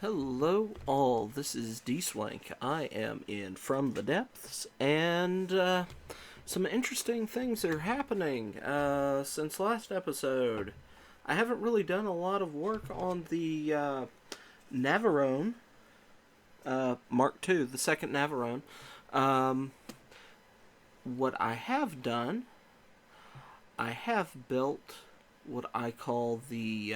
Hello all, this is Dswank. I am in From the Depths, and some interesting things are happening since last episode. I haven't really done a lot of work on the Navarone, Mark II, the second Navarone. What I have done, I have built what I call the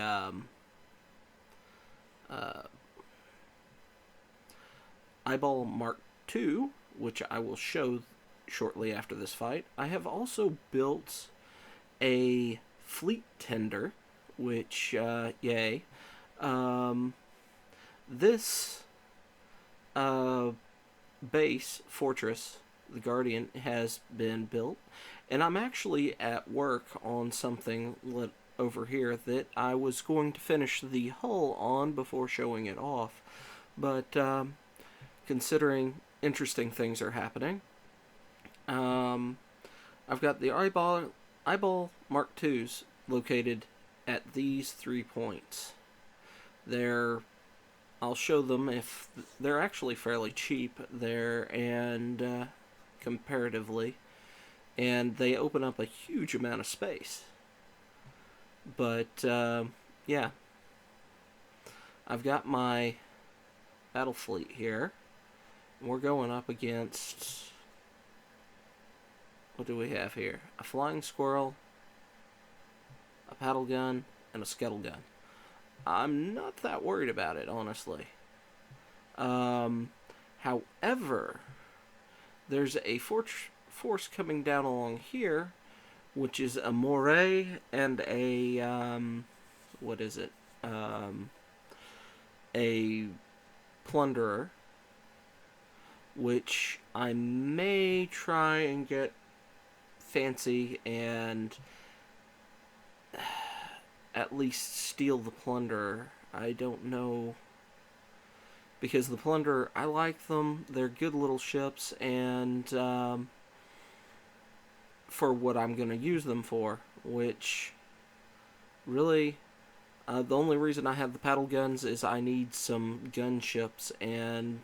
Eyeball Mark II, which I will show shortly after this fight. I have also built a fleet tender, which, yay. This base, fortress, the Guardian, has been built, and I'm actually at work on something over here that I was going to finish the hull on before showing it off, but considering interesting things are happening, I've got the eyeball Mark IIs located at these 3 points. I'll show them. If they're actually fairly cheap there, and comparatively, and they open up a huge amount of space. But yeah, I've got my battle fleet here. We're going up against, what do we have here? A flying squirrel, a paddle gun, and a scuttle gun. I'm not that worried about it, honestly. However, there's a force coming down along here, which is a moray and a, what is it? A plunderer, which I may try and get fancy and at least steal the plunderer. I don't know, because the plunderer, I like them. They're good little ships, and for what I'm going to use them for, which really, the only reason I have the paddle guns is I need some gunships, and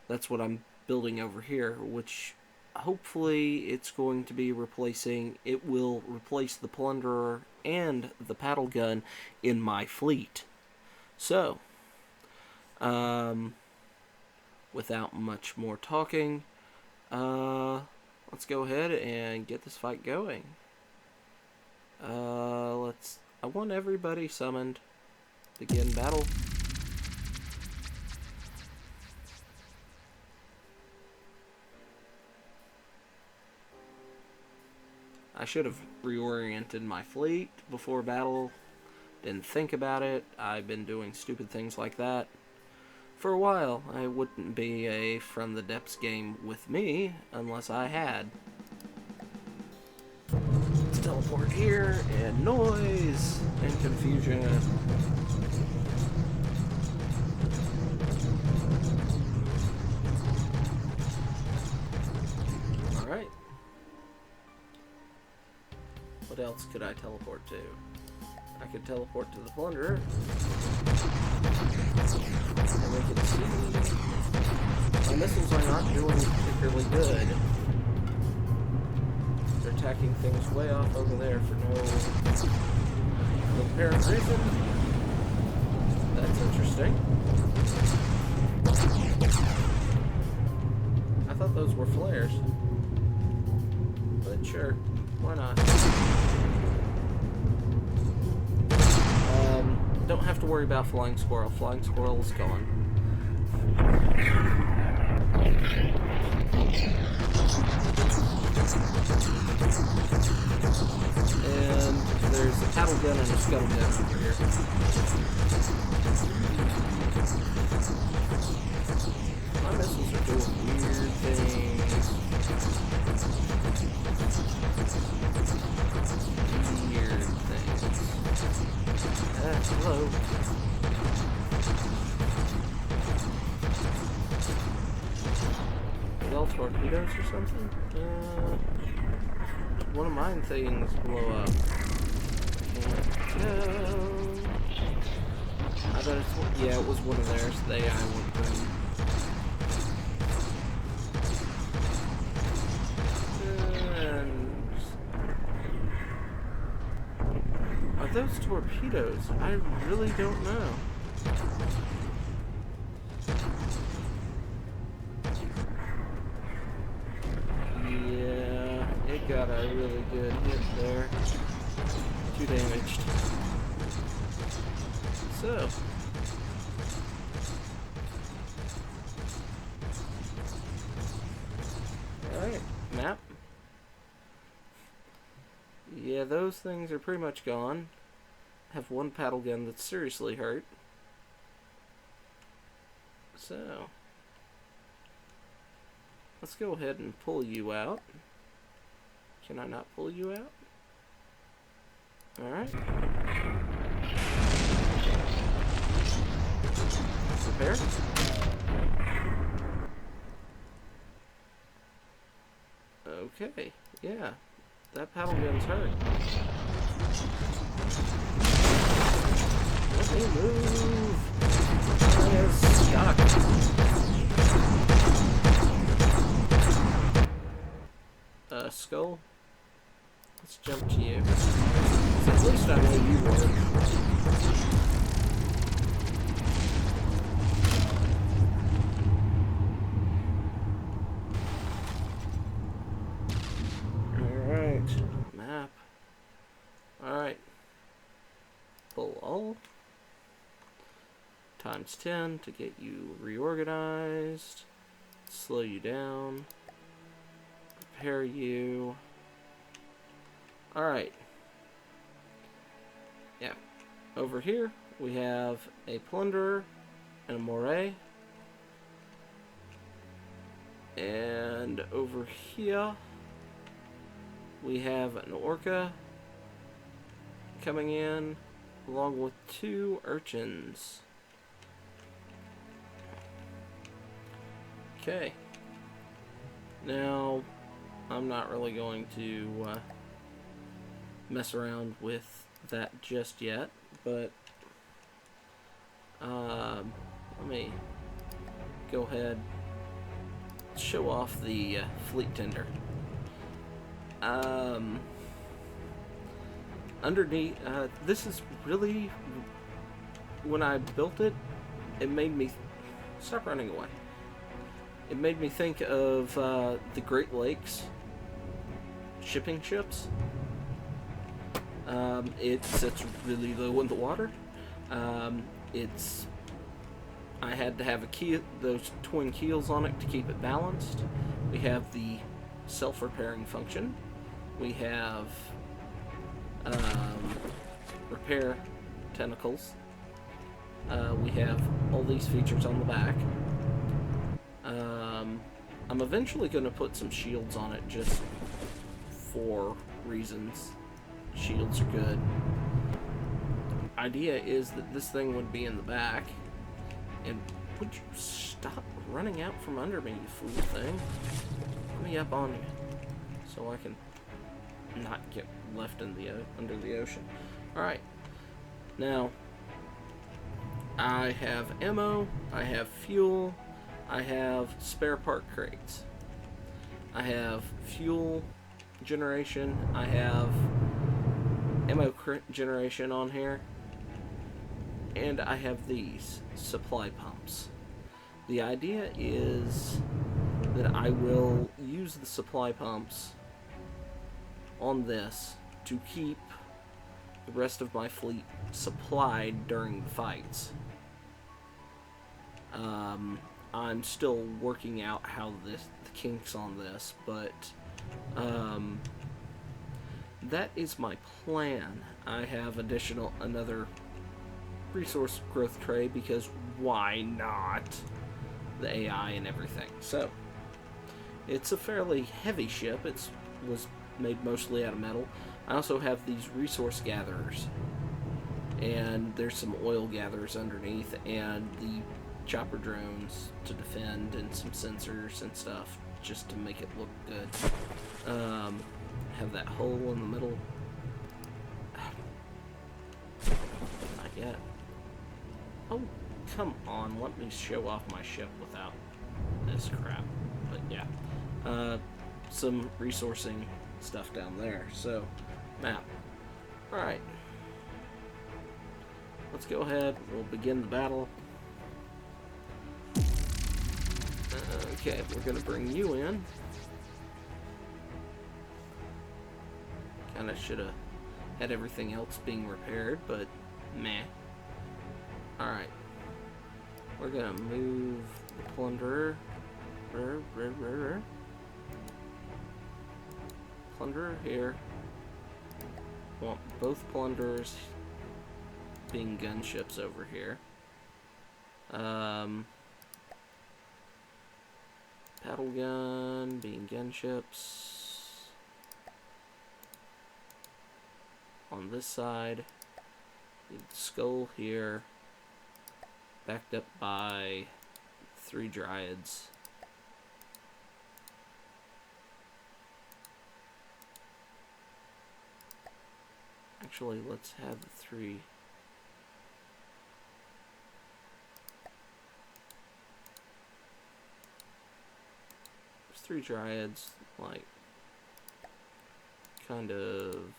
that's what I'm building over here, which hopefully it's going to be replacing, it will replace the plunderer and the paddle gun in my fleet. So, without much more talking, let's go ahead and get this fight going. I want everybody summoned. Begin battle. I should have reoriented my fleet before battle. Didn't think about it. I've been doing stupid things like that for a while. I wouldn't be a From the Depths game with me unless I had. Let's teleport here, and noise and confusion. Alright. What else could I teleport to? I could teleport to the plunderer. And we can see my missiles are not doing particularly good. They're attacking things way off over there for no apparent reason. That's interesting. I thought those were flares. But sure, why not? Don't have to worry about Flying Squirrel. Flying Squirrel is gone. And there's a paddle gun and a scuttle gun over here. My missiles are doing weird things. Weird things. Hello. Bell torpedoes or something? One of mine things blow up. Can't tell. I bet it's one, yeah, it was one of theirs. The AI went boom. And are those torpedoes? I really don't know. Yeah, it got a really good hit there. 2 damaged. So. Alright, map. Yeah, those things are pretty much gone. Have one paddle gun that's seriously hurt. So. Let's go ahead and pull you out. Can I not pull you out? Alright. Repair. Okay, yeah. That paddle gun's hurt. Let me move! I am stuck. Skull? Let's jump to you. So at least I know you work. Map. Alright. Pull all. Times 10 to get you reorganized. Slow you down. Prepare you. Alright. Yeah. Over here we have a plunderer and a moray. And over here we have an orca coming in, along with 2 urchins. Okay. Now, I'm not really going to mess around with that just yet, but let me go ahead and show off the fleet tender. Underneath, this is really, when I built it, it made me, stop running away. It made me think of the Great Lakes shipping ships. It sits really low in the water. I had to have a keel, those twin keels on it to keep it balanced. We have the self-repairing function. We have repair tentacles. We have all these features on the back. I'm eventually going to put some shields on it just for reasons. Shields are good. Idea is that this thing would be in the back. And would you stop running out from under me, you fool thing? Let me up on you so I can not get left in the under the ocean. Alright. Now, I have ammo, I have fuel, I have spare part crates. I have fuel generation, I have ammo generation on here, and I have these supply pumps. The idea is that I will use the supply pumps on this to keep the rest of my fleet supplied during the fights. I'm still working out how the kinks on this, but that is my plan. I have another resource growth tray because why not? The AI and everything. So it's a fairly heavy ship. It was made mostly out of metal. I also have these resource gatherers, and there's some oil gatherers underneath, and the chopper drones to defend, and some sensors and stuff just to make it look good. Have that hole in the middle. Not yet. Oh, come on. Let me show off my ship without this crap. But yeah. Some resourcing stuff down there. So, map. Alright. Let's go ahead. We'll begin the battle. Okay, we're going to bring you in. Kinda should have had everything else being repaired, but meh. Alright. We're gonna move the plunderer. Plunderer here. Want both plunderers being gunships over here. Paddle gun being gunships. On this side, the skull here, backed up by 3 dryads. Actually, let's have the 3. There's 3 dryads, like, kind of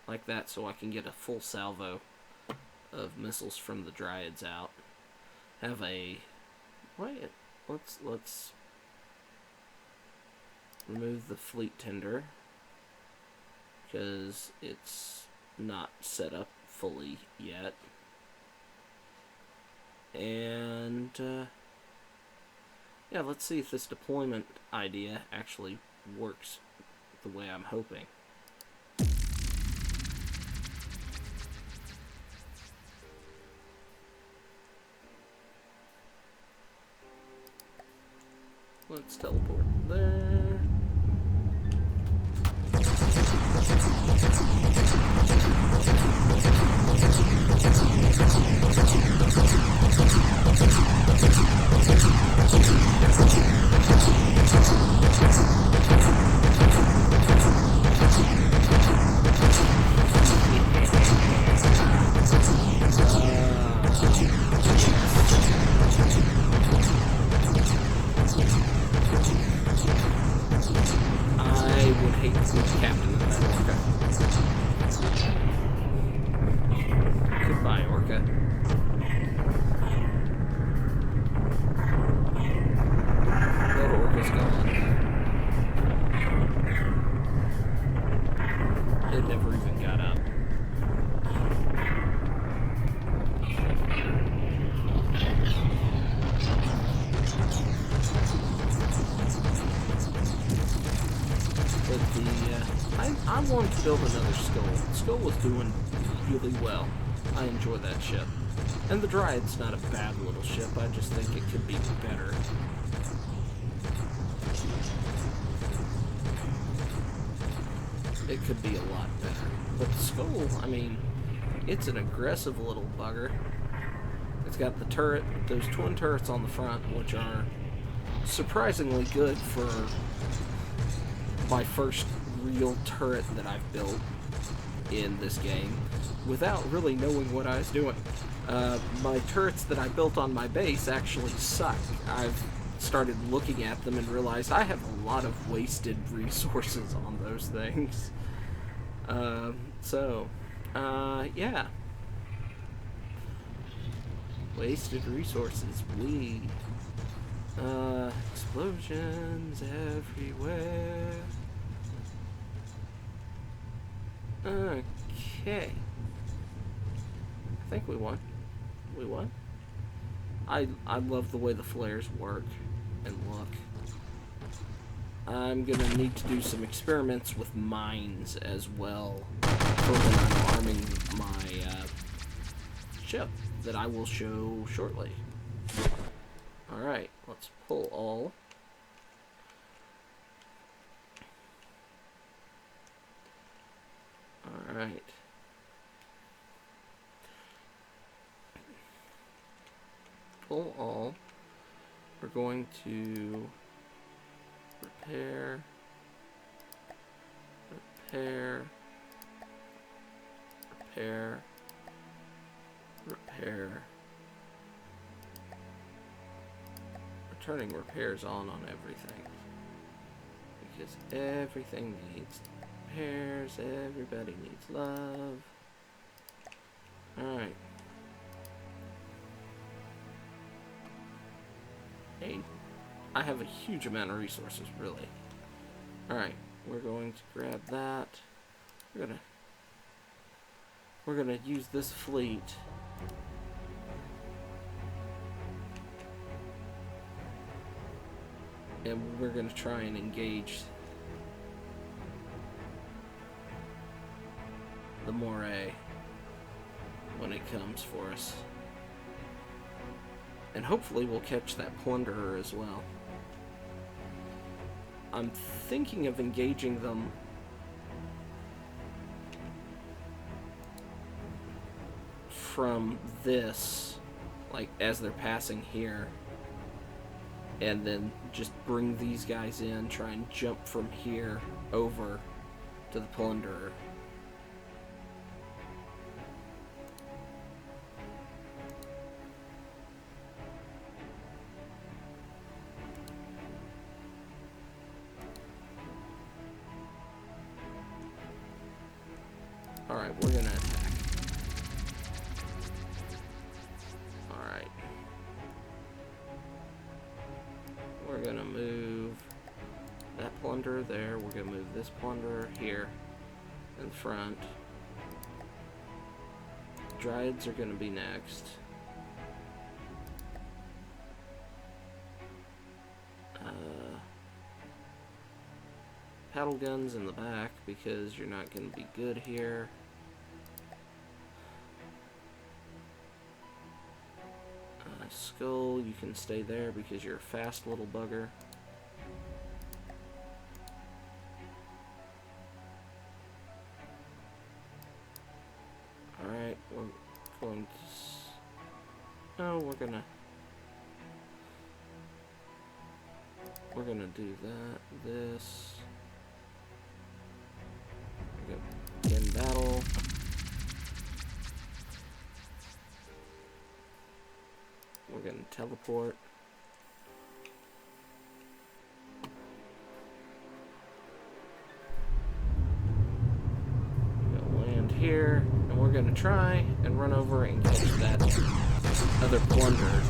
like that, so I can get a full salvo of missiles from the dryads out. Have a wait. Let's remove the fleet tender because it's not set up fully yet. And yeah, let's see if this deployment idea actually works the way I'm hoping. Let's teleport there. I wanted to build another skull. The skull was doing really well. I enjoy that ship. And the Dryad's not a bad little ship, I just think it could be better. It could be a lot better. But the skull, I mean, it's an aggressive little bugger. It's got the turret, those twin turrets on the front, which are surprisingly good for my first real turret that I've built in this game without really knowing what I was doing. My turrets that I built on my base actually suck. I've started looking at them and realized I have a lot of wasted resources on those things. Yeah. Wasted resources. Explosions everywhere. Okay. I think we won. We won? I love the way the flares work and look. I'm gonna need to do some experiments with mines as well for when I'm arming my ship that I will show shortly. Alright, let's pull all. Alright. Pull all. We're going to repair, repair, repair, repair, turning repairs on everything. Because everything needs repairs, everybody needs love. Alright. Hey, I have a huge amount of resources, really. Alright, we're going to grab that. We're gonna use this fleet and we're gonna try and engage the Moray when it comes for us. And hopefully we'll catch that plunderer as well. I'm thinking of engaging them from this, like as they're passing here, and then just bring these guys in, try and jump from here over to the plunderer. Alright, we're gonna attack. Alright. We're gonna move that plunderer there. We're gonna move this plunderer here in front. Dryads are gonna be next. Paddle guns in the back because you're not gonna be good here. Skull, you can stay there because you're a fast little bugger. Alright, we're going to... No, we're gonna do that, this. We're gonna begin battle. We're gonna teleport. We're gonna land here, and we're gonna try and run over and catch that other plunderer.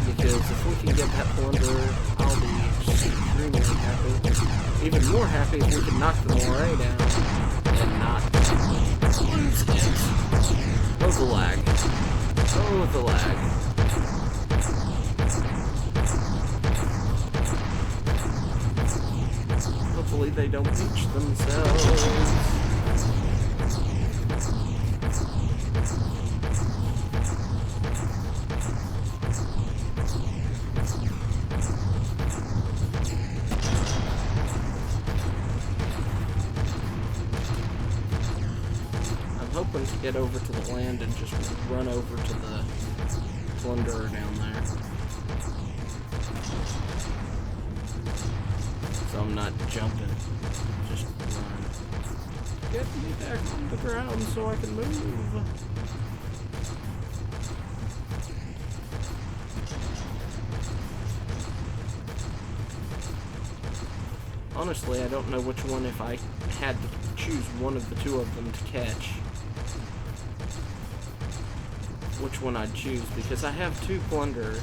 Because if we can get that plunderer, I'll be extremely happy. Even more happy if we can knock the Moray down and not lose it. Oh, the lag. Oh, the lag. Hopefully they don't beach themselves. I'm hoping to get over to the land and just run over to the plunderer down there. So I'm not jumping. Just run. Get me back on the ground so I can move. Honestly, I don't know which one, if I had to choose one of the two of them to catch, which one I'd choose, because I have two plunderers.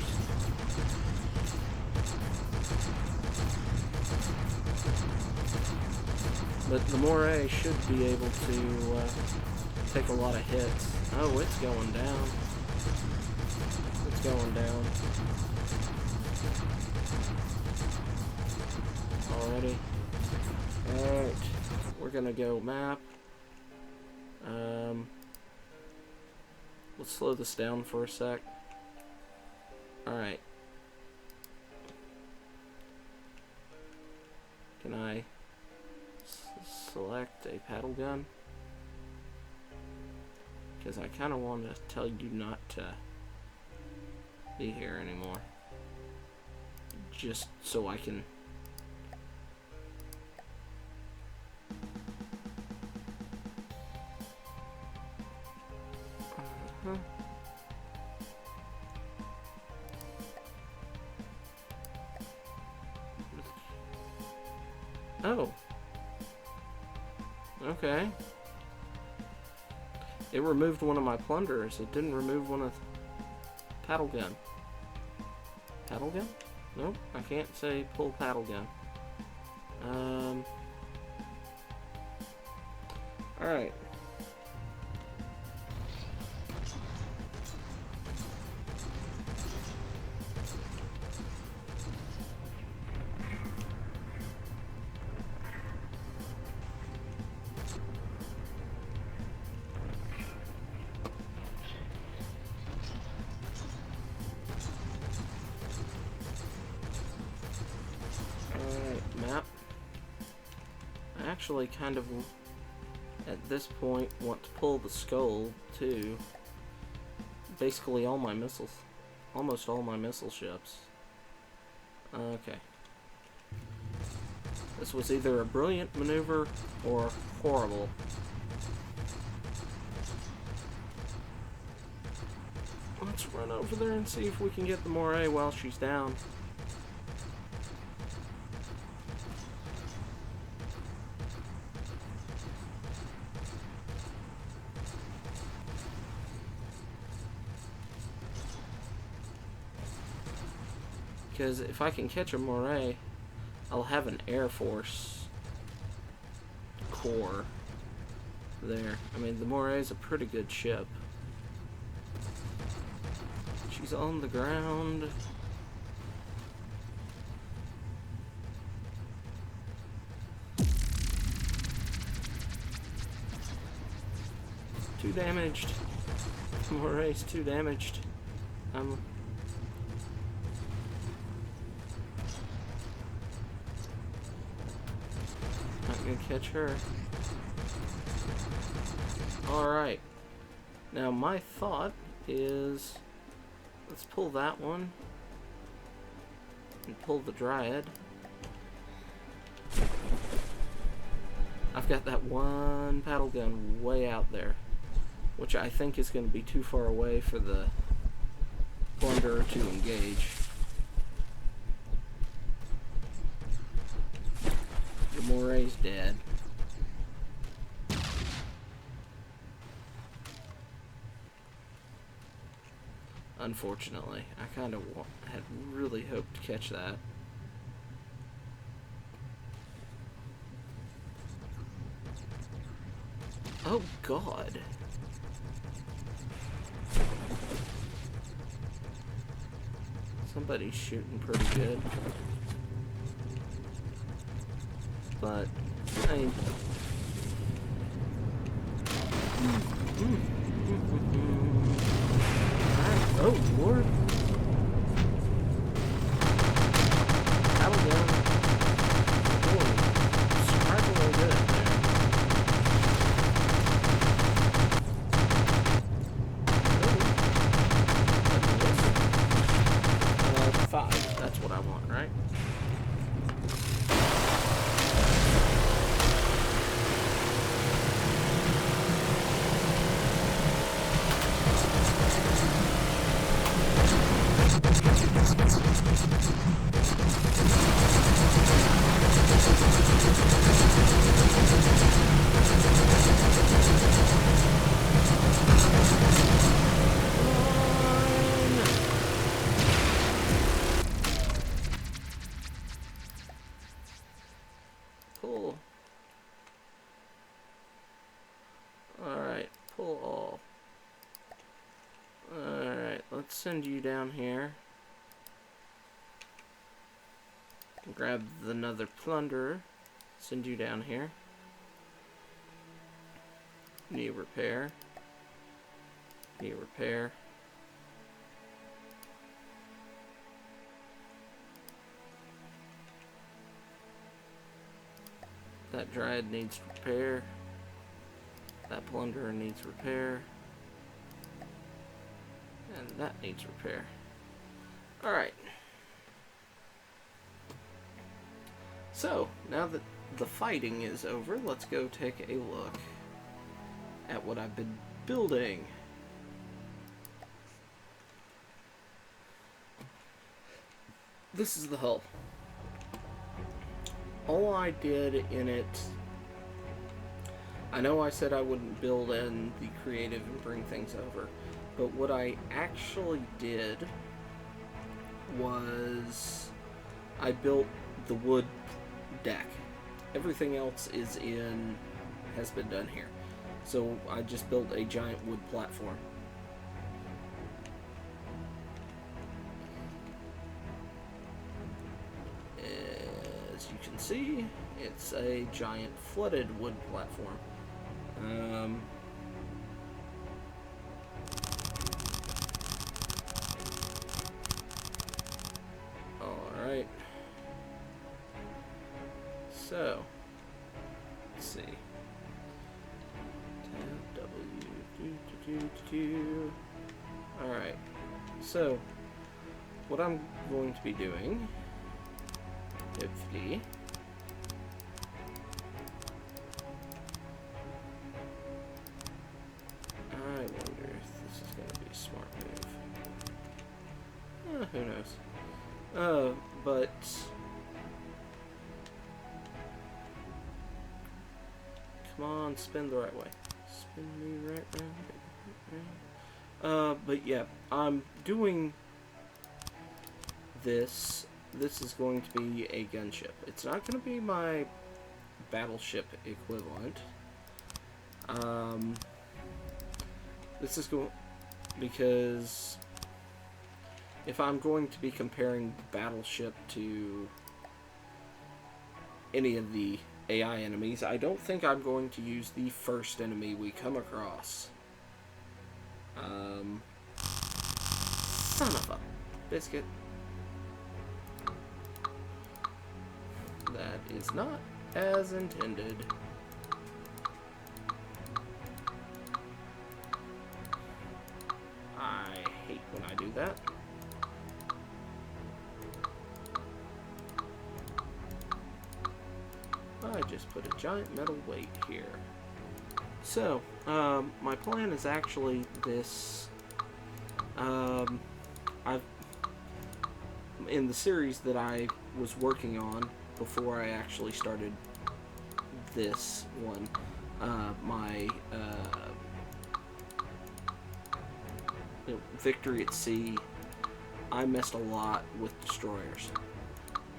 But the Moray should be able to take a lot of hits. Oh, it's going down. It's going down. Already. Alright. We're gonna go map. Let's slow this down for a sec. Alright. Can I select a paddle gun? Because I kind of want to tell you not to be here anymore. Just so I can... Oh. Okay. It removed one of my plunderers. It didn't remove one of paddle gun. Paddle gun? Nope, I can't say pull paddle gun. Alright. Map. I actually kind of, at this point, want to pull the skull, too. Basically all my missiles. Almost all my missile ships. Okay. This was either a brilliant maneuver or horrible. Let's run over there and see if we can get the moray while she's down. Because if I can catch a moray, I'll have an Air Force core there. I mean, the moray's a pretty good ship. She's on the ground. Too damaged. Moray's too damaged. I'm not gonna catch her. Alright. Now my thought is, let's pull that one and pull the Dryad. I've got that one paddle gun way out there, which I think is going to be too far away for the plunderer to engage. The moray's dead. Unfortunately, I kind of had really hoped to catch that. Oh God. Somebody's shooting pretty good. But, I mean... Oh, Lord. Paddle gun. Oh, surprisingly good there. 5. That's what I want, right? Pull. Alright, pull all. Alright, let's send you down here. Grab another plunderer. Send you down here. Need repair. Need repair. That Dryad needs repair. That plunderer needs repair. And that needs repair. Alright. So, now that the fighting is over, let's go take a look at what I've been building. This is the hull. all I did in it, I know I said I wouldn't build in the creative and bring things over, but what I actually did was I built the wood deck. Everything else has been done here. So I just built a giant wood platform. As you can see, it's a giant flooded wood platform. Alright. So, let's see. Tab W. Alright. So, what I'm going to be doing, hopefully, I wonder if this is going to be a smart move. Who knows? But come on, spin the right way. Spin me right round. But yeah, I'm doing this. This is going to be a gunship. It's not going to be my battleship equivalent. This is going because if I'm going to be comparing the battleship to any of the AI enemies, I don't think I'm going to use the first enemy we come across. Son of a biscuit. That is not as intended. I hate when I do that. I just put a giant metal weight here. So, my plan is actually this. In the series that I was working on before I actually started this one, my Victory at Sea, I messed a lot with destroyers.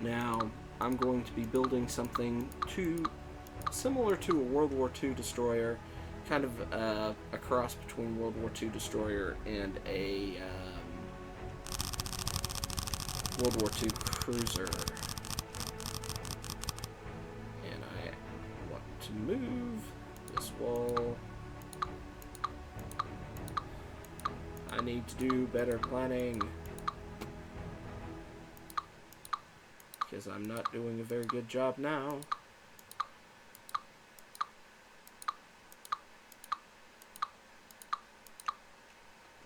Now, I'm going to be building something similar to a World War II destroyer, kind of a cross between World War II destroyer and a World War II cruiser. And I want to move this wall. I need to do better planning, because I'm not doing a very good job now.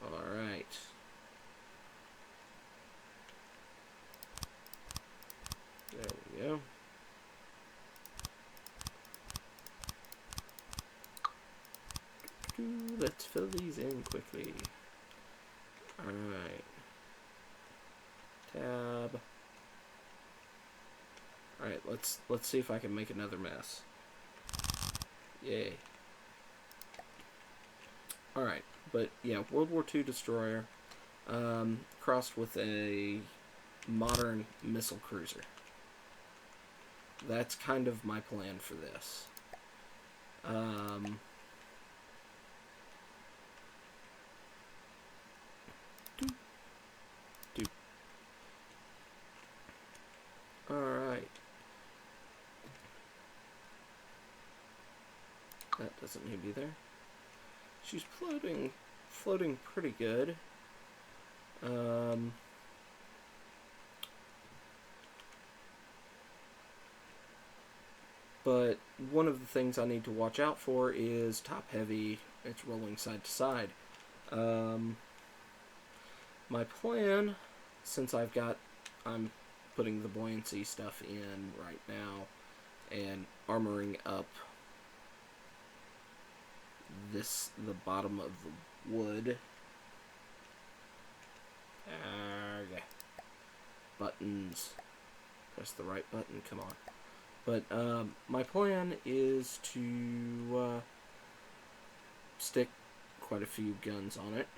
Alright. There we go. Let's fill these in quickly. Alright. Tab. Alright, let's see if I can make another mess. Yay. Alright, but yeah, World War II destroyer crossed with a modern missile cruiser. That's kind of my plan for this. Alright. That doesn't need to be there. She's floating pretty good. But one of the things I need to watch out for is top heavy. It's rolling side to side. My plan, since I'm putting the buoyancy stuff in right now and armoring up the bottom of the wood. Okay. Buttons. Press the right button, come on. But my plan is to stick quite a few guns on it.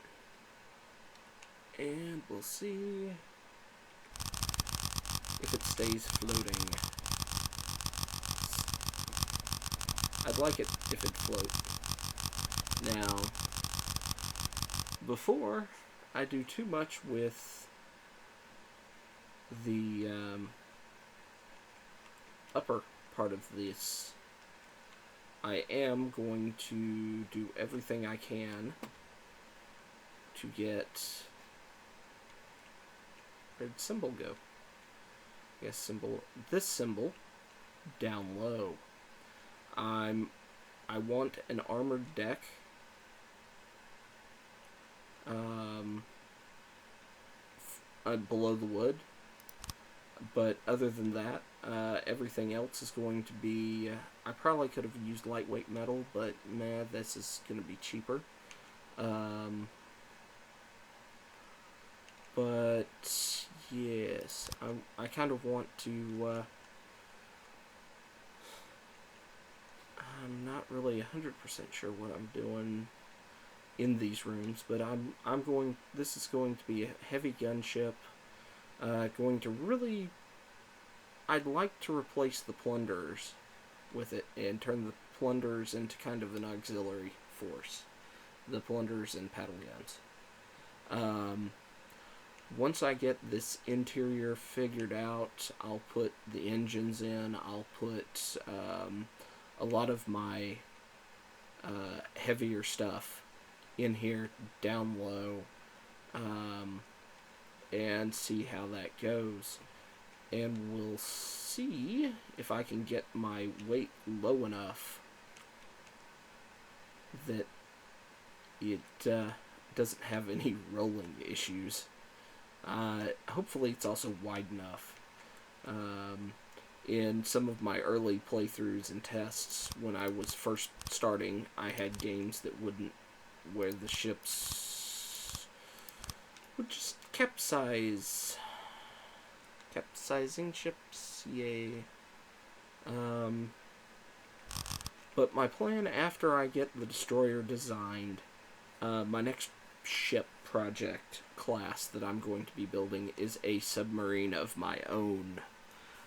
And we'll see if it stays floating. I'd like it if it floats. Now, before I do too much with the upper part of this, I am going to do everything I can to get... Where'd symbol go? Yes, symbol. This symbol down low. I want an armored deck. Below the wood. But other than that, everything else is going to be... I probably could have used lightweight metal, but nah, this is going to be cheaper. But yes, I kind of want to... I'm not really 100% sure what I'm doing in these rooms, but I'm going... This is going to be a heavy gunship. Going to really... I'd like to replace the plunderers with it and turn the plunderers into kind of an auxiliary force. The plunderers and paddle guns. Once I get this interior figured out, I'll put the engines in. I'll put a lot of my heavier stuff in here down low, and see how that goes. And we'll see if I can get my weight low enough that it doesn't have any rolling issues. Hopefully it's also wide enough. In some of my early playthroughs and tests, when I was first starting, I had games that wouldn't, where the ships would just capsize. Capsizing ships, yay. But my plan after I get the destroyer designed, my next ship project class that I'm going to be building is a submarine of my own.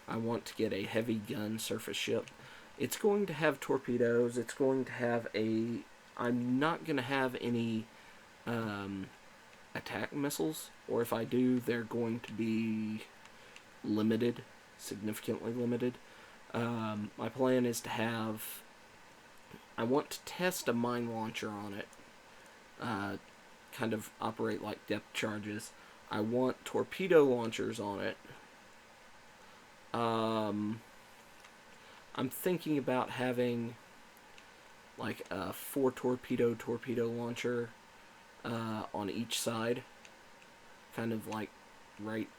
I want to get a heavy gun surface ship. It's going to have torpedoes. It's going to have a... I'm not going to have any attack missiles, or if I do, they're going to be limited, significantly limited. My plan is to have... I want to test a mine launcher on it. Kind of operate like depth charges. I want torpedo launchers on it. I'm thinking about having like a 4 torpedo launcher on each side. Kind of like right,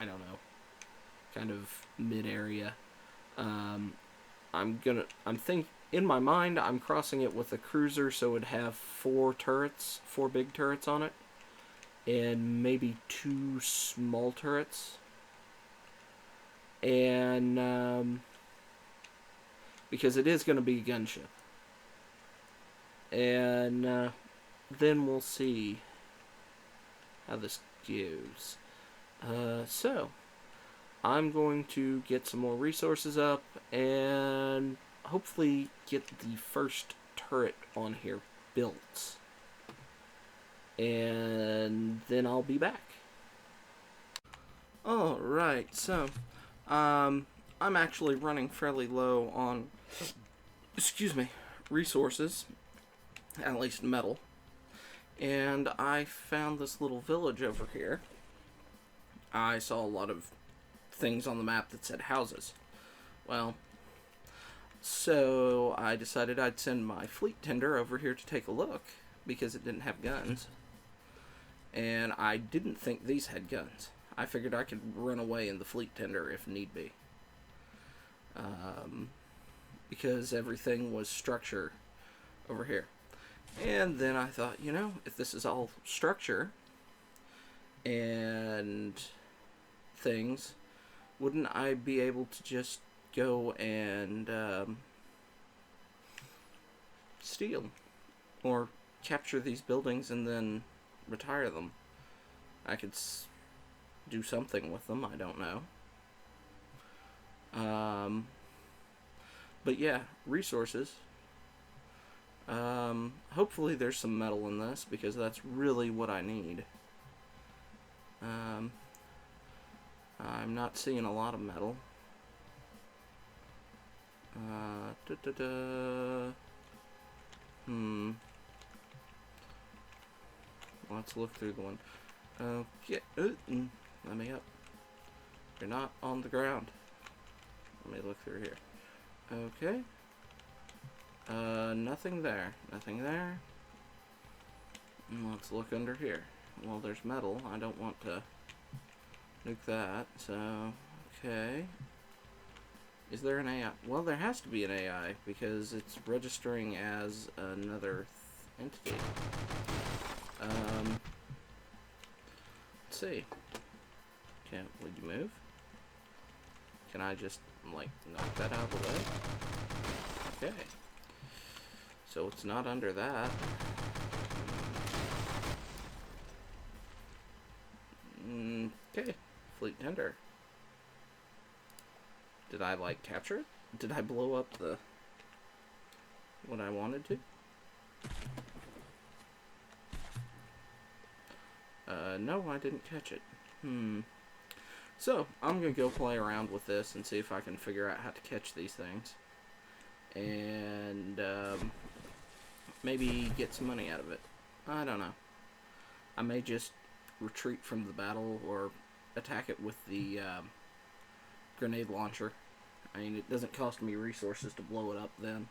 I don't know, kind of mid-area. In my mind, I'm crossing it with a cruiser, so it'd have 4 turrets, 4 big turrets on it, and maybe 2 small turrets. And, because it is going to be a gunship. And, then we'll see how this goes. So, I'm going to get some more resources up, and hopefully get the first turret on here built. And then I'll be back. Alright, so, I'm actually running fairly low on, resources, at least metal. And I found this little village over here. I saw a lot of things on the map that said houses. Well, so I decided I'd send my fleet tender over here to take a look, because it didn't have guns. And I didn't think these had guns. I figured I could run away in the fleet tender if need be. Because everything was structure over here. And then I thought, if this is all structure and things, wouldn't I be able to just go and steal or capture these buildings and then retire them. I could do something with them, I don't know. But yeah, resources. Hopefully there's some metal in this, because that's really what I need. I'm not seeing a lot of metal. Let's look through the one. Okay. Let me up. You're not on the ground. Let me look through here. Okay. Nothing there. Nothing there. Let's look under here. Well, there's metal. I don't want to nuke that. So, okay. Is there an AI? Well, there has to be an AI, because it's registering as another entity. Let's see. Would you move? Can I just, like, knock that out of the way? Okay. So it's not under that. Okay. Fleet tender. Did I, like, capture it? Did I blow up the... what I wanted to? No, I didn't catch it. So, I'm gonna go play around with this and see if I can figure out how to catch these things. And, maybe get some money out of it. I don't know. I may just retreat from the battle or attack it with the, grenade launcher. I mean, it doesn't cost me resources to blow it up then.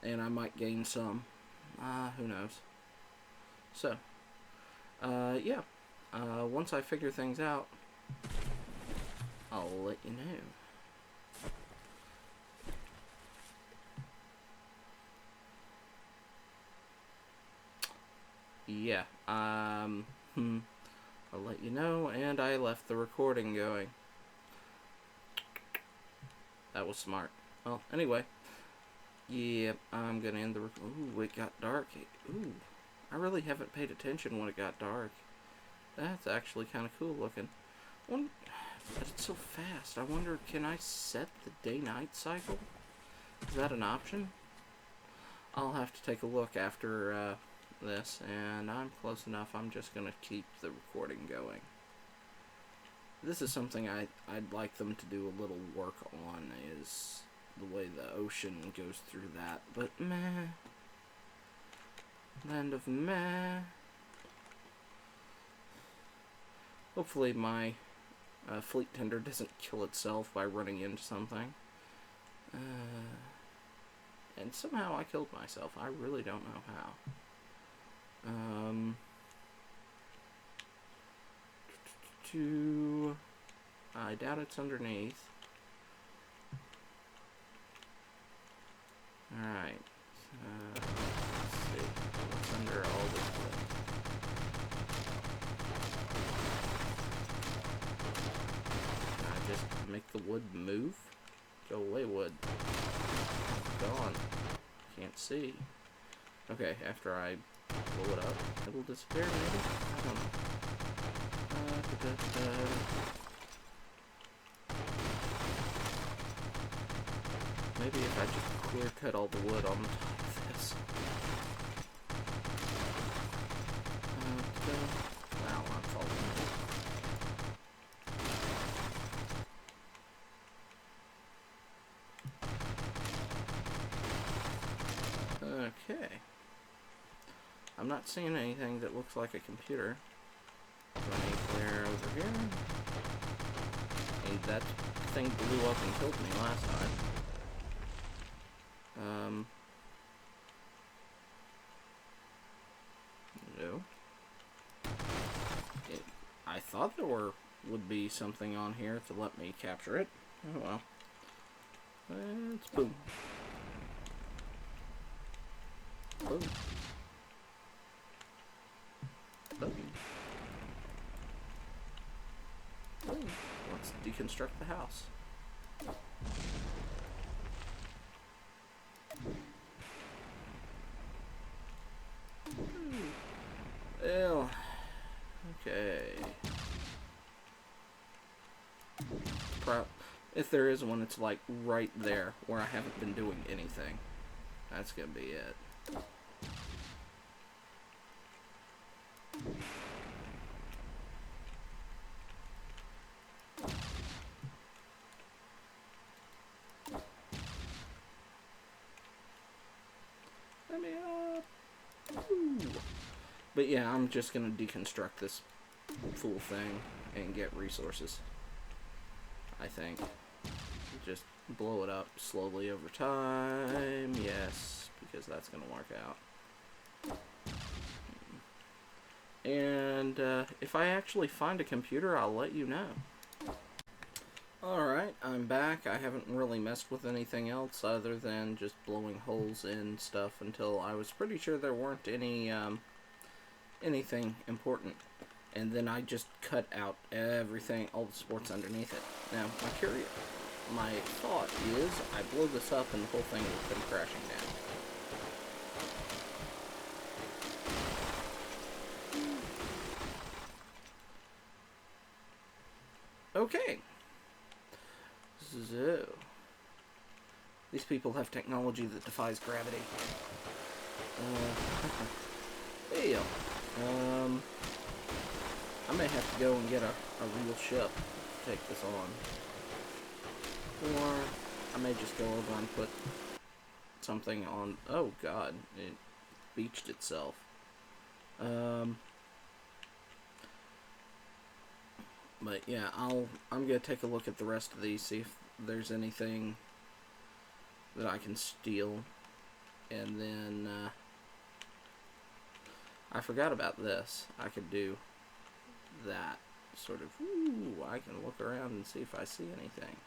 And I might gain some. Who knows. So, yeah. Once I figure things out, I'll let you know. Yeah, I'll let you know, and I left the recording going. That was smart. Well, anyway, yeah, I'm gonna end the ooh, it got dark. Ooh, I really haven't paid attention when it got dark. That's actually kind of cool looking. But it's so fast. I wonder, can I set the day-night cycle? Is that an option? I'll have to take a look after this, and I'm close enough. I'm just gonna keep the recording going. This is something I'd like them to do a little work on, is the way the ocean goes through that. But meh. Land of meh. Hopefully my fleet tender doesn't kill itself by running into something. And somehow I killed myself. I really don't know how. I doubt it's underneath. Alright. Let's see. What's under all this wood? Can I just make the wood move? Go away, wood. Gone. Can't see. Okay, after I blow it up, it'll disappear maybe? I don't know. Maybe if I just clear cut all the wood on top of this. Wow, I'm falling. Okay. I'm not seeing anything that looks like a computer. Let me clear over here. And that thing blew up and killed me last time. No. I thought there would be something on here to let me capture it. Oh well. It's boom. Boom. Boom. Boom. Let's deconstruct the house. Well, okay. If there is one, it's like right there where I haven't been doing anything. That's gonna be it. Let me up. Ooh. But yeah, I'm just gonna deconstruct this full thing and get resources. I think. Just blow it up slowly over time. Yes, because that's gonna work out. And if I actually find a computer, I'll let you know. Alright, I'm back. I haven't really messed with anything else other than just blowing holes in stuff until I was pretty sure there weren't any anything important. And then I just cut out everything, all the supports underneath it. Now, my thought is I blow this up and the whole thing will come crashing down. Okay. So, these people have technology that defies gravity. Hey, I may have to go and get a real ship to take this on. Or I may just go over and put something on. Oh god, it beached itself. But yeah, I'm gonna take a look at the rest of these, see if there's anything that I can steal, and then I forgot about this. I could do that sort of. Ooh, I can look around and see if I see anything.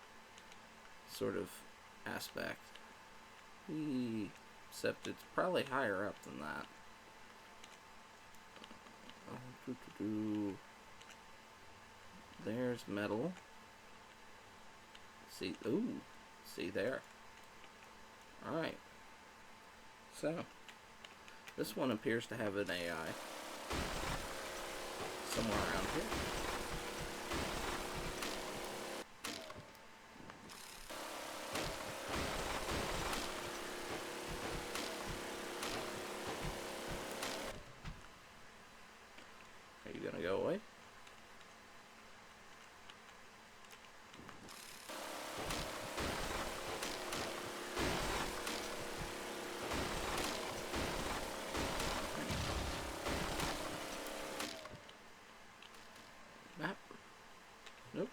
Sort of aspect. Except it's probably higher up than that. There's metal. See, ooh, see there. Alright. So, this one appears to have an AI. Somewhere around here. Are you gonna go away? Map? Nope.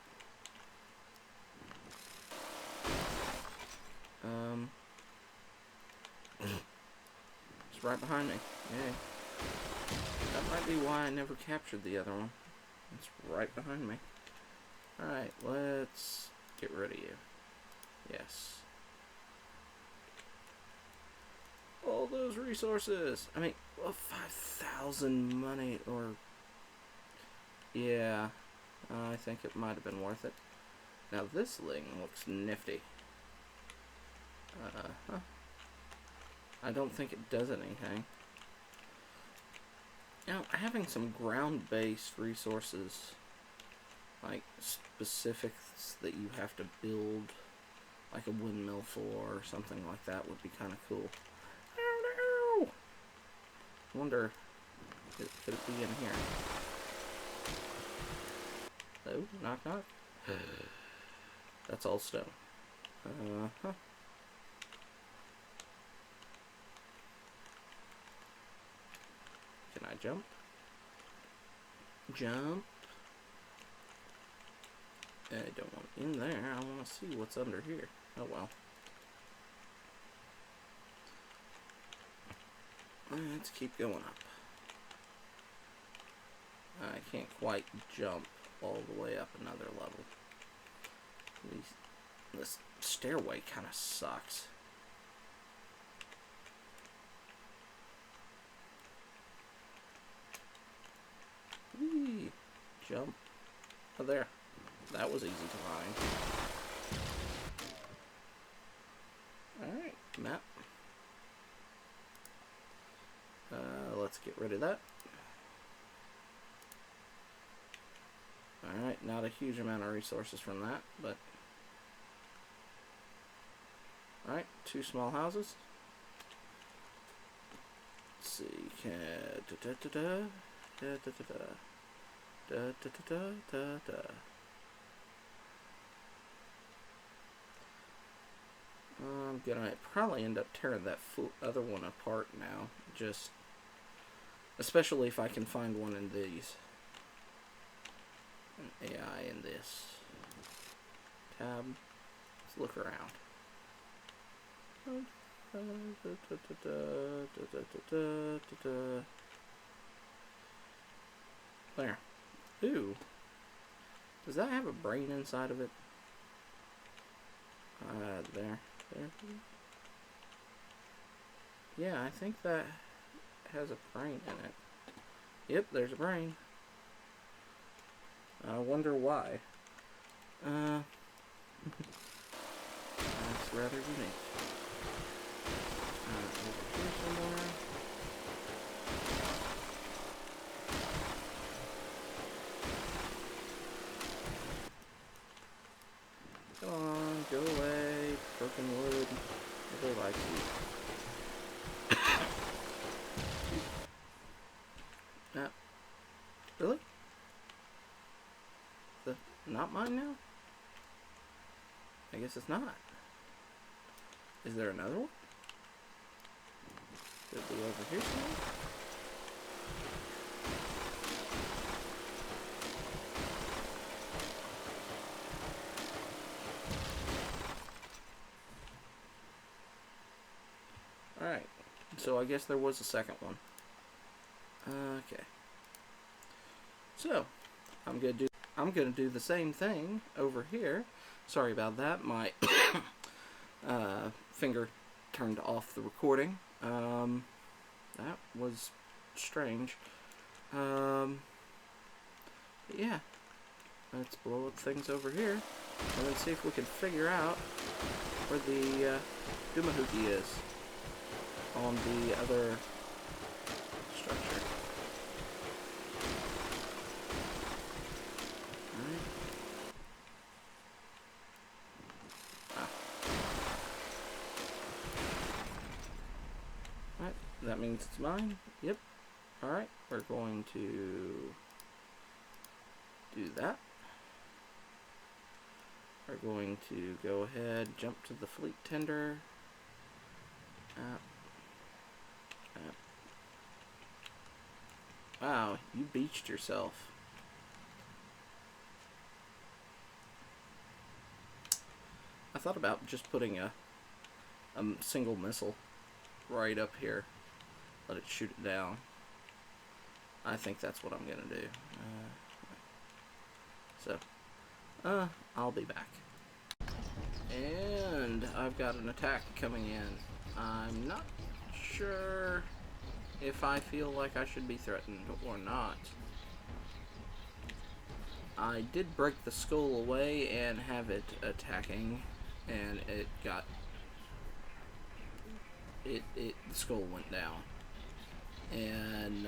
It's right behind me. Yay. That might be why I never captured the other one. It's right behind me. Alright, let's get rid of you. Yes. All those resources! I mean, well, 5,000 money, or... Yeah, I think it might have been worth it. Now this thing looks nifty. I don't think it does anything. Now, having some ground-based resources, like specifics that you have to build, like a windmill for or something like that, would be kind of cool. I don't know. I wonder, could it be in here? Oh, knock knock. That's all stone. Uh-huh. Can I jump? Jump. I don't want in there. I want to see what's under here. Oh well. Let's keep going up. I can't quite jump all the way up another level. This stairway kind of sucks. Whee! Jump. Oh, there. that was easy to find. Alright, map. Let's get rid of that. Alright, not a huge amount of resources from that, but... Alright, 2 small houses. Let's see, I'm gonna probably end up tearing that other one apart now, just especially if I can find one in these. An AI in this tab. Let's look around. There. Ooh. Does that have a brain inside of it? There. Yeah, I think that has a brain in it. Yep, there's a brain. I wonder why. That's rather unique. Over here somewhere. Come on, go away, broken wood. Nobody likes you. Really? Not mine now? I guess it's not. Is there another one? Could it be over here somewhere? Alright, so I guess there was a second one. Okay. So, I'm gonna do the same thing over here. Sorry about that, my finger turned off the recording. That was strange. Yeah, let's blow up things over here, and then see if we can figure out where the Dumahuki is on the other structure. Alright. Alright, that means it's mine. Yep. Alright, we're going to do that. We're going to go ahead, jump to the fleet tender. Wow, you beached yourself. I thought about just putting a single missile right up here. Let it shoot it down. I think that's what I'm gonna do. I'll be back. And I've got an attack coming in. I'm not sure if I feel like I should be threatened or not. I did break the skull away and have it attacking, and it got... the skull went down. And,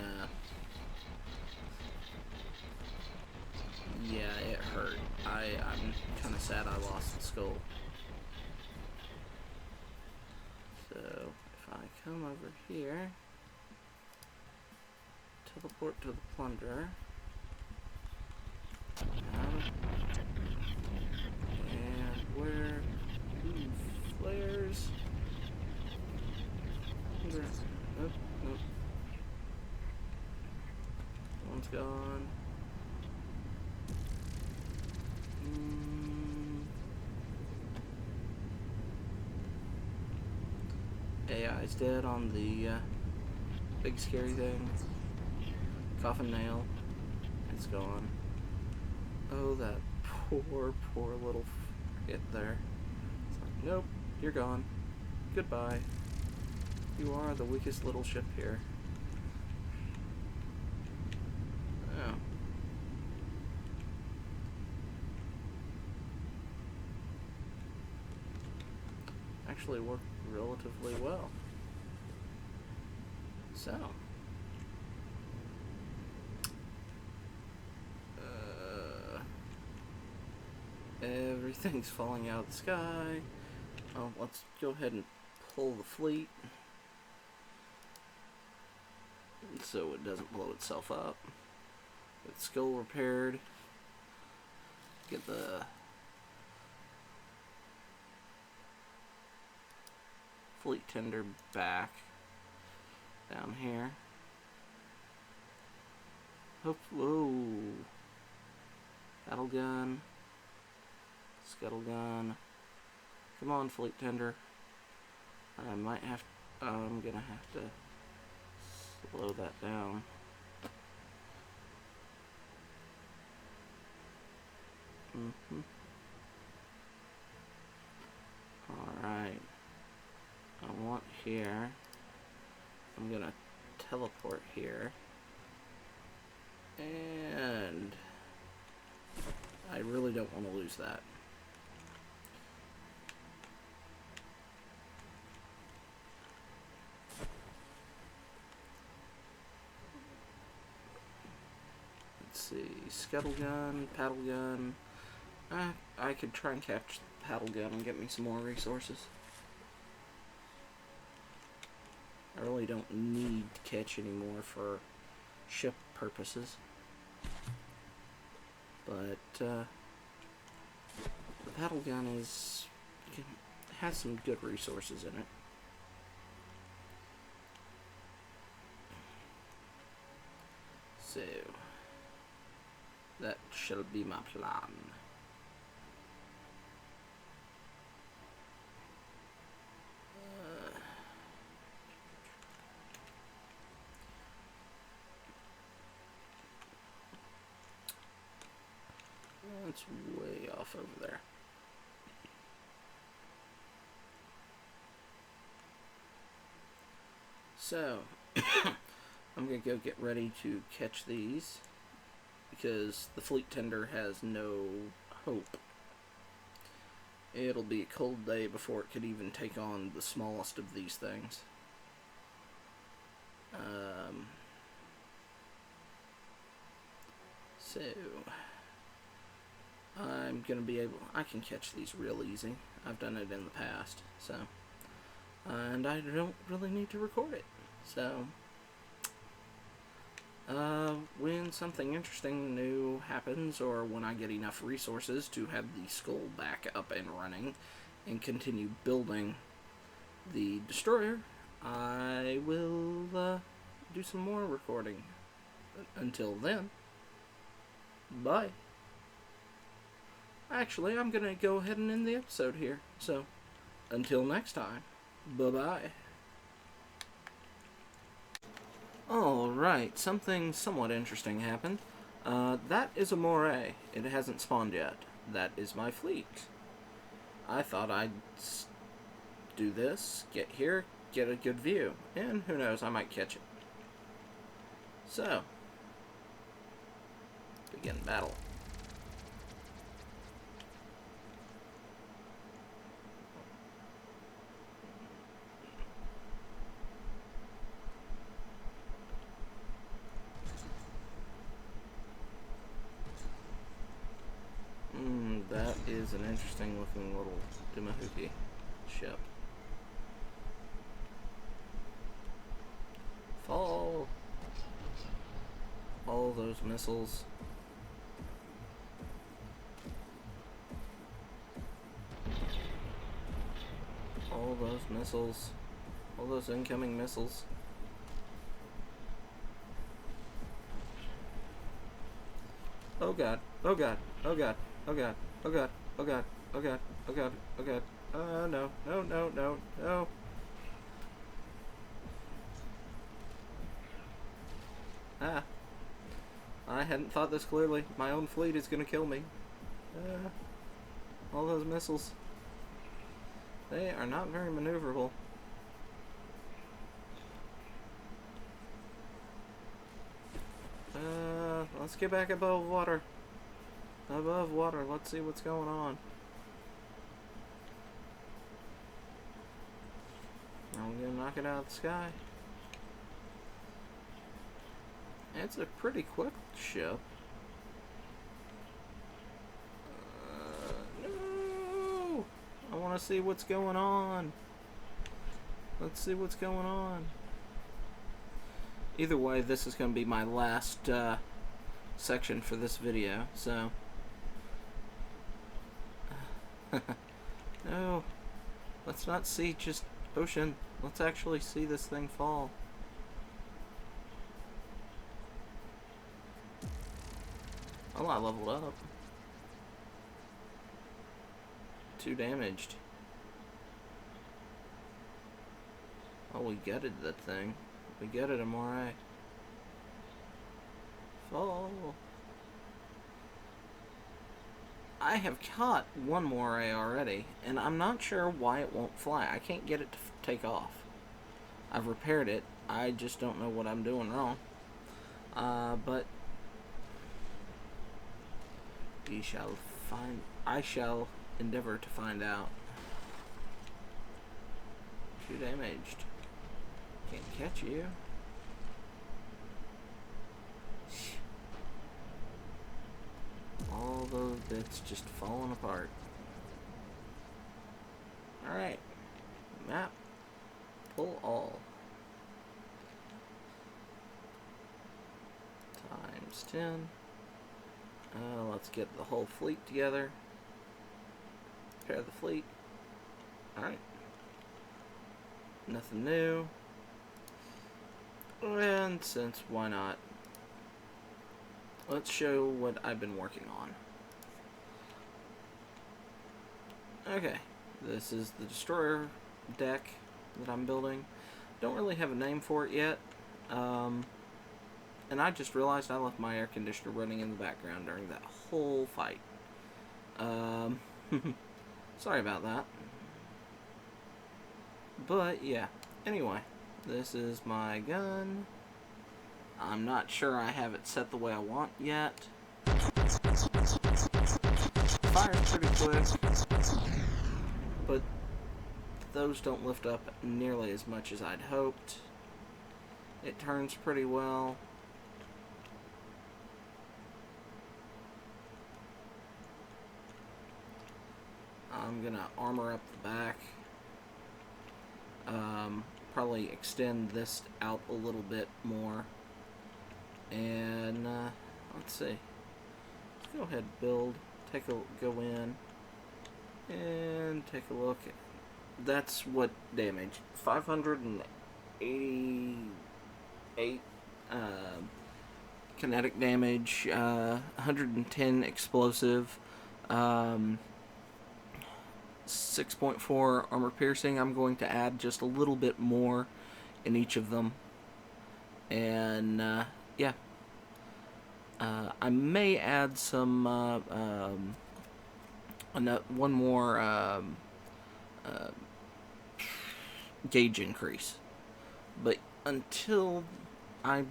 yeah, it hurt. I'm kind of sad I lost the skull. So, if I come over here, teleport to the plunder, and where? Ooh, flares. Nope, nope. One's gone. AI's dead on the big scary thing. Coffin nail. It's gone. Oh, that poor little frigate there. It's like, nope, you're gone. Goodbye. You are the weakest little ship here. Oh. actually work relatively well. So, everything's falling out of the sky. Oh, let's go ahead and pull the fleet so it doesn't blow itself up. Get the skull repaired. Get the fleet tender back down here. Hope. Whoa. Battle gun. Scuttle gun. Come on, fleet tender. I might have. I'm gonna have to slow that down. Alright. I want here. I'm gonna teleport here. And I really don't want to lose that. Let's see. Scuttle gun, paddle gun. I could try and catch the paddle gun and get me some more resources. I really don't need to catch any more for ship purposes. But the paddle gun has some good resources in it. So that shall be my plan. That's way off over there. So, I'm going to go get ready to catch these, because the fleet tender has no hope. It'll be a cold day before it could even take on the smallest of these things. So, I'm going to be able... I can catch these real easy. I've done it in the past, so... and I don't really need to record it. So, when something interesting new happens, or when I get enough resources to have the skull back up and running, and continue building the destroyer, I will do some more recording. Until then, bye. Actually, I'm going to go ahead and end the episode here. So, until next time, bye-bye. Alright, something somewhat interesting happened. That is a moray. It hasn't spawned yet. That is my fleet. I thought I'd do this, get here, get a good view, and who knows, I might catch it. So, begin battle. That is an interesting looking little Dswank ship. Fall! All those missiles. All those missiles. All those incoming missiles. Oh god, oh god, oh god, oh god, oh god, oh god, oh god, oh god, oh god. No, no, no, no, no. Ah. I hadn't thought this clearly. My own fleet is gonna kill me. All those missiles. They are not very maneuverable. Let's get back above water. Above water, let's see what's going on. knock it out of the sky. It's a pretty quick ship. No! I want to see what's going on. Let's see what's going on. Either way, this is going to be my last section for this video, so... No. Let's not see just ocean. Let's actually see this thing fall. Oh, I leveled up. 2 damaged. Oh, we gutted that thing. We gutted him alright. Fall. I have caught one moray already, and I'm not sure why it won't fly. I can't get it to take off. I've repaired it. I just don't know what I'm doing wrong. But we shall find. I shall endeavor to find out. 2 damaged. Can't catch you. All those bits just falling apart. Alright. Map. Pull all. Times 10. Let's get the whole fleet together. Prepare the fleet. Alright. Nothing new. And since why not? Let's show what I've been working on. Okay, this is the destroyer deck that I'm building. Don't really have a name for it yet. And I just realized I left my air conditioner running in the background during that whole fight. Sorry about that. But yeah, anyway, this is my gun. I'm not sure I have it set the way I want yet. Fire's pretty quick, but those don't lift up nearly as much as I'd hoped. It turns pretty well. I'm gonna armor up the back. Probably extend this out a little bit more. And let's see. Let's go ahead and build. Go in and take a look. That's what damage. 588 kinetic damage. 110 explosive. 6.4 armor piercing. I'm going to add just a little bit more in each of them. And yeah. I may add some one more gauge increase, but until I'd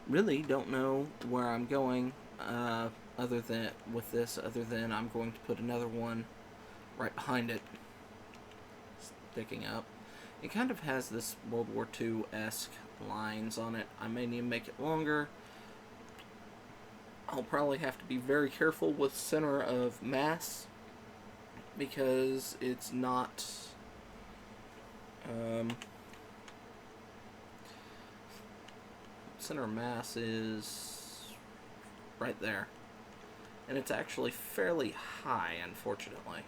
really don't know where I'm going other than I'm going to put another one right behind it sticking up. It kind of has this World War II-esque lines on it. I may need to make it longer. I'll probably have to be very careful with center of mass because it's not center of mass is right there, and it's actually fairly high, unfortunately.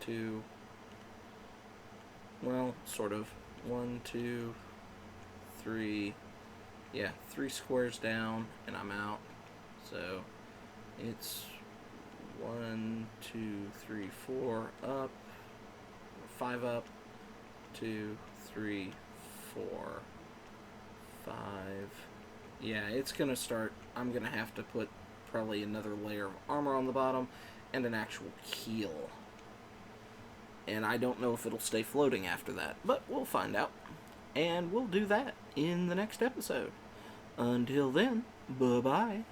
2 Well, sort of. 1, 2, 3. Yeah, 3 squares down, and I'm out. So, it's 1, 2, 3, 4 up, 5 up, 2, 3, 4, 5. Yeah, it's gonna start. I'm gonna have to put probably another layer of armor on the bottom and an actual keel. And I don't know if it'll stay floating after that, but we'll find out. And we'll do that in the next episode. Until then, bye-bye.